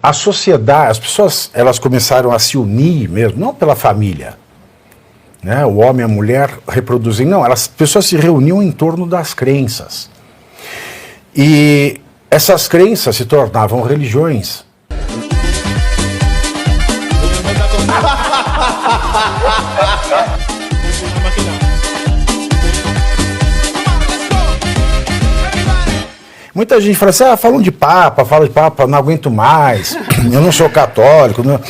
a sociedade, as pessoas, elas começaram a se unir mesmo, não pela família, né? O homem e a mulher reproduzem, não, as pessoas se reuniam em torno das crenças. E essas crenças se tornavam religiões. Muita gente fala assim, fala de Papa, não aguento mais, eu não sou católico. Não.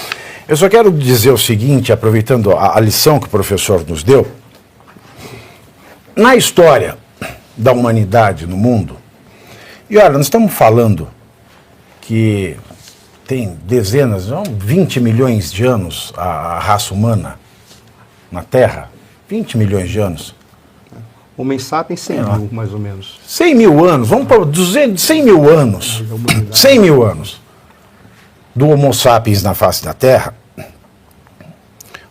Eu só quero dizer o seguinte, aproveitando a lição que o professor nos deu. Na história da humanidade no mundo, e olha, nós estamos falando que tem dezenas, 20 milhões de anos a raça humana na Terra, 20 milhões de anos. Homem sapiens 100 mil, mais ou menos. 100 mil anos, vamos para 100 mil anos. 100 mil anos do Homo sapiens na face da Terra.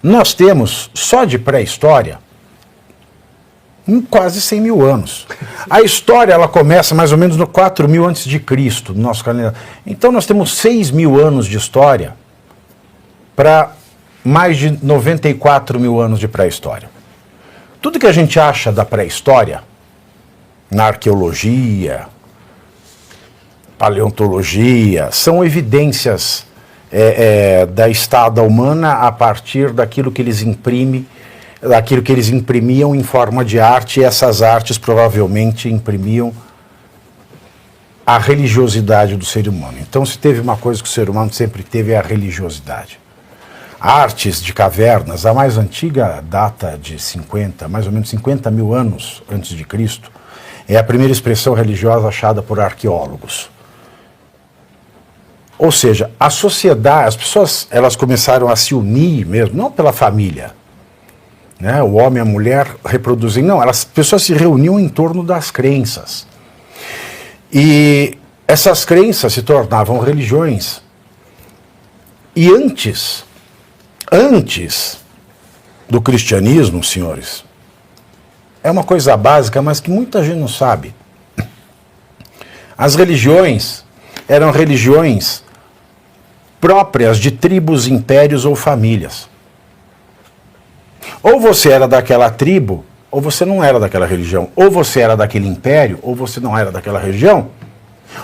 Nós temos, só de pré-história, quase 100 mil anos. A história, ela começa mais ou menos no 4.000 antes de Cristo, no nosso calendário. Então nós temos 6 mil anos de história para mais de 94 mil anos de pré-história. Tudo que a gente acha da pré-história, na arqueologia, paleontologia, são evidências da estada humana a partir daquilo que eles imprimiam em forma de arte, e essas artes provavelmente imprimiam a religiosidade do ser humano. Então, se teve uma coisa que o ser humano sempre teve, é a religiosidade. Artes de cavernas, a mais antiga data de mais ou menos 50 mil anos antes de Cristo, é a primeira expressão religiosa achada por arqueólogos. Ou seja, a sociedade, as pessoas, elas começaram a se unir mesmo, não pela família, né? O homem e a mulher reproduzem, não, as pessoas se reuniam em torno das crenças. E essas crenças se tornavam religiões. E antes do cristianismo, senhores, é uma coisa básica, mas que muita gente não sabe. As religiões eram religiões próprias de tribos, impérios ou famílias. Ou você era daquela tribo, ou você não era daquela religião. Ou você era daquele império, ou você não era daquela região.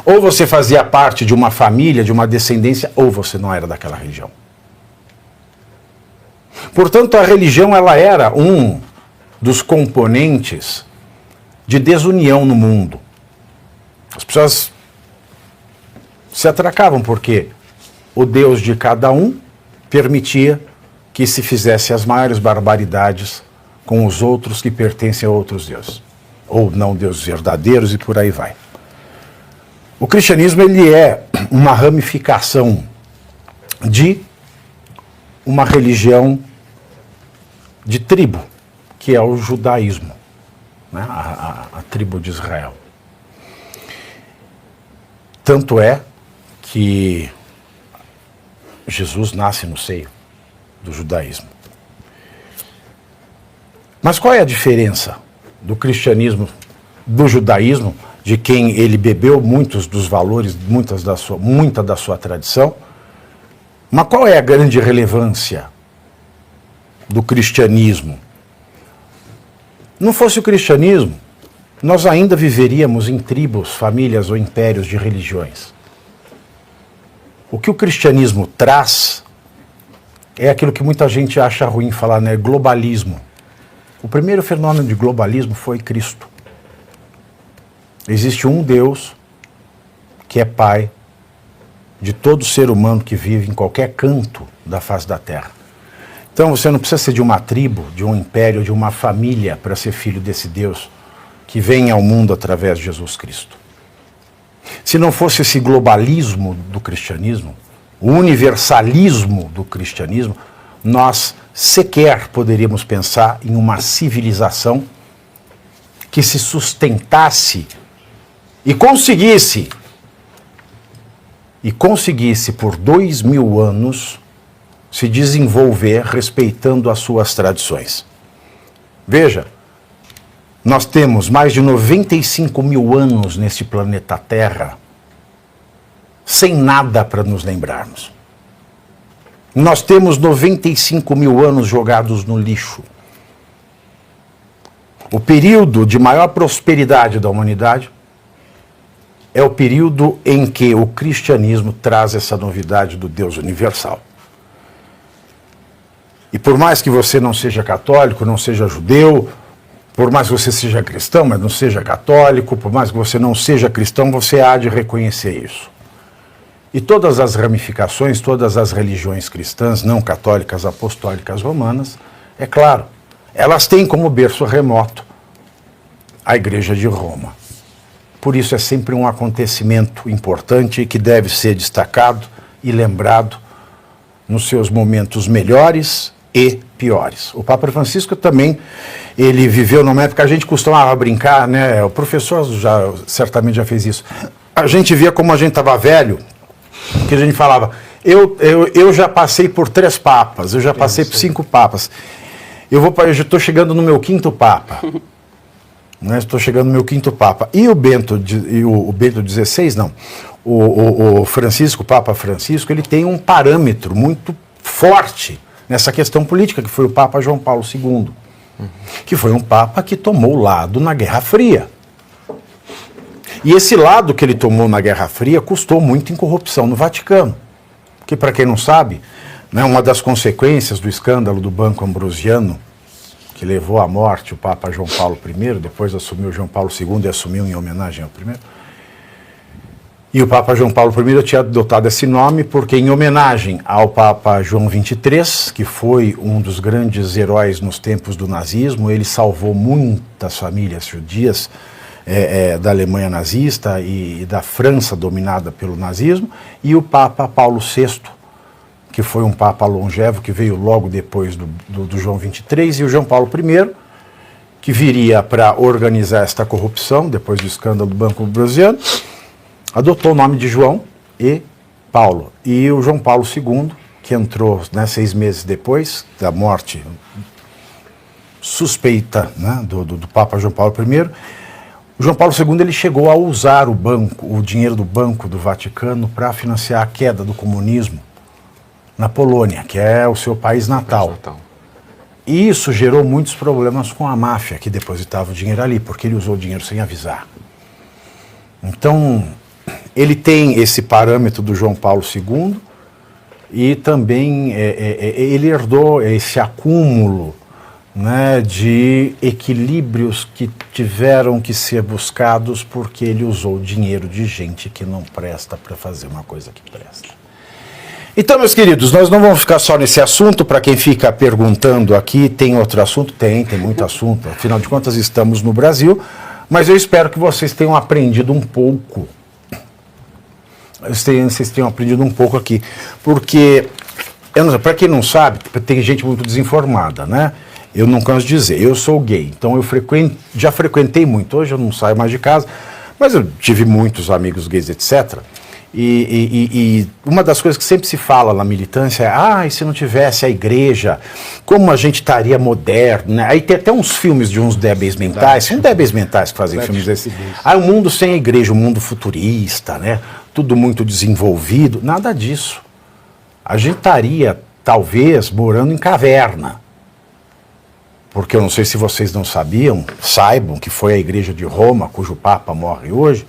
Ou você fazia parte de uma família, de uma descendência, ou você não era daquela região. Portanto, a religião, ela era um dos componentes de desunião no mundo. As pessoas se atracavam porque o Deus de cada um permitia que se fizesse as maiores barbaridades com os outros que pertencem a outros deuses, ou não deuses verdadeiros, e por aí vai. O cristianismo, ele é uma ramificação de uma religião de tribo, que é o judaísmo, né? a tribo de Israel. Tanto é que Jesus nasce no seio do judaísmo. Mas qual é a diferença do cristianismo, do judaísmo, de quem ele bebeu muitos dos valores, muita da sua tradição? Mas qual é a grande relevância do cristianismo? Não fosse o cristianismo, nós ainda viveríamos em tribos, famílias ou impérios de religiões. O que o cristianismo traz é aquilo que muita gente acha ruim falar, né? Globalismo. O primeiro fenômeno de globalismo foi Cristo. Existe um Deus que é Pai de todo ser humano que vive em qualquer canto da face da terra. Então você não precisa ser de uma tribo, de um império, de uma família para ser filho desse Deus que vem ao mundo através de Jesus Cristo. Se não fosse esse globalismo do cristianismo, o universalismo do cristianismo, nós sequer poderíamos pensar em uma civilização que se sustentasse e conseguisse por 2000 anos se desenvolver respeitando as suas tradições. Veja, nós temos mais de 95 mil anos nesse planeta Terra sem nada para nos lembrarmos. Nós temos 95 mil anos jogados no lixo. O período de maior prosperidade da humanidade é o período em que o cristianismo traz essa novidade do Deus universal. E por mais que você não seja católico, não seja judeu, por mais que você seja cristão, mas não seja católico, por mais que você não seja cristão, você há de reconhecer isso. E todas as ramificações, todas as religiões cristãs, não católicas, apostólicas, romanas, é claro, elas têm como berço remoto a Igreja de Roma. Por isso é sempre um acontecimento importante que deve ser destacado e lembrado nos seus momentos melhores e piores. O Papa Francisco também, ele viveu numa época, a gente costumava brincar, né? O professor certamente já fez isso. A gente via como a gente estava velho, que a gente falava, eu já passei por 3 papas, eu já passei por 5 papas. Eu já estou chegando no meu 5º papa. Né? Estou chegando no meu 5º papa. E o Bento XVI, não. O Francisco, o Papa Francisco, ele tem um parâmetro muito forte nessa questão política, que foi o Papa João Paulo II, que foi um Papa que tomou lado na Guerra Fria. E esse lado que ele tomou na Guerra Fria custou muito em corrupção no Vaticano. Que, para quem não sabe, né, uma das consequências do escândalo do Banco Ambrosiano, que levou à morte o Papa João Paulo I, depois assumiu João Paulo II e assumiu em homenagem ao primeiro. E o Papa João Paulo I tinha adotado esse nome porque, em homenagem ao Papa João XXIII, que foi um dos grandes heróis nos tempos do nazismo, ele salvou muitas famílias judias da Alemanha nazista e da França dominada pelo nazismo, e o Papa Paulo VI, que foi um Papa longevo, que veio logo depois do João XXIII, e o João Paulo I, que viria para organizar esta corrupção, depois do escândalo do Banco Ambrosiano, adotou o nome de João e Paulo. E o João Paulo II, que entrou 6 meses depois da morte suspeita, né, do Papa João Paulo I, o João Paulo II ele chegou a usar o dinheiro do Banco do Vaticano para financiar a queda do comunismo na Polônia, que é o seu país natal. E isso gerou muitos problemas com a máfia que depositava o dinheiro ali, porque ele usou o dinheiro sem avisar. Então, ele tem esse parâmetro do João Paulo II e também ele herdou esse acúmulo, né, de equilíbrios que tiveram que ser buscados porque ele usou dinheiro de gente que não presta para fazer uma coisa que presta. Então, meus queridos, nós não vamos ficar só nesse assunto. Para quem fica perguntando aqui, tem outro assunto? Tem muito assunto. Afinal de contas, estamos no Brasil, mas eu espero que vocês tenham aprendido um pouco. Vocês tenham aprendido um pouco aqui, porque, para quem não sabe, tem gente muito desinformada, né? Eu não canso de dizer, eu sou gay, então eu já frequentei muito, hoje eu não saio mais de casa, mas eu tive muitos amigos gays, etc. E uma das coisas que sempre se fala na militância é, e se não tivesse a igreja, como a gente estaria moderno, né? Aí tem até uns filmes de uns débeis mentais, são débeis mentais que fazem filmes desses. Um mundo sem a igreja, um mundo futurista, né? Tudo muito desenvolvido, nada disso. A gente estaria, talvez, morando em caverna. Porque eu não sei se vocês não saibam que foi a Igreja de Roma, cujo Papa morre hoje,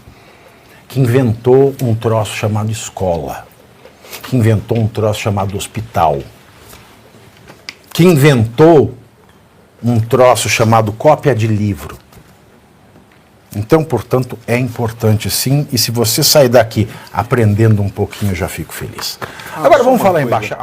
que inventou um troço chamado escola, que inventou um troço chamado hospital, que inventou um troço chamado cópia de livro. Então, portanto, é importante sim, e se você sair daqui aprendendo um pouquinho, eu já fico feliz. Agora vamos falar embaixo.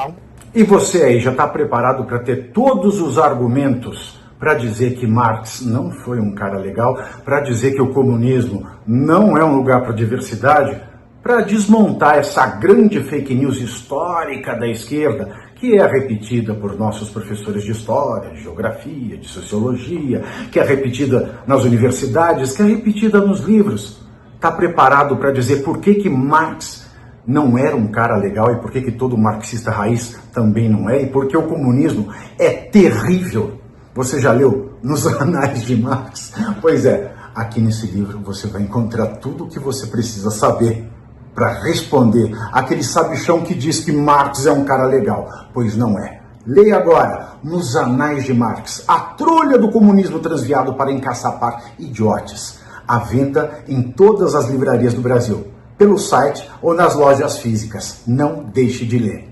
E você aí já está preparado para ter todos os argumentos para dizer que Marx não foi um cara legal, para dizer que o comunismo não é um lugar para diversidade, para desmontar essa grande fake news histórica da esquerda, que é repetida por nossos professores de história, de geografia, de sociologia, que é repetida nas universidades, que é repetida nos livros. Está preparado para dizer por que Marx não era um cara legal e por que todo marxista raiz também não é, e porque o comunismo é terrível. Você já leu nos anais de Marx? Pois é, aqui nesse livro você vai encontrar tudo o que você precisa saber para responder aquele sabichão que diz que Marx é um cara legal, pois não é. Leia agora, nos Anais de Marx, a trolha do comunismo transviado para encaçapar idiotes. À venda em todas as livrarias do Brasil, pelo site ou nas lojas físicas. Não deixe de ler.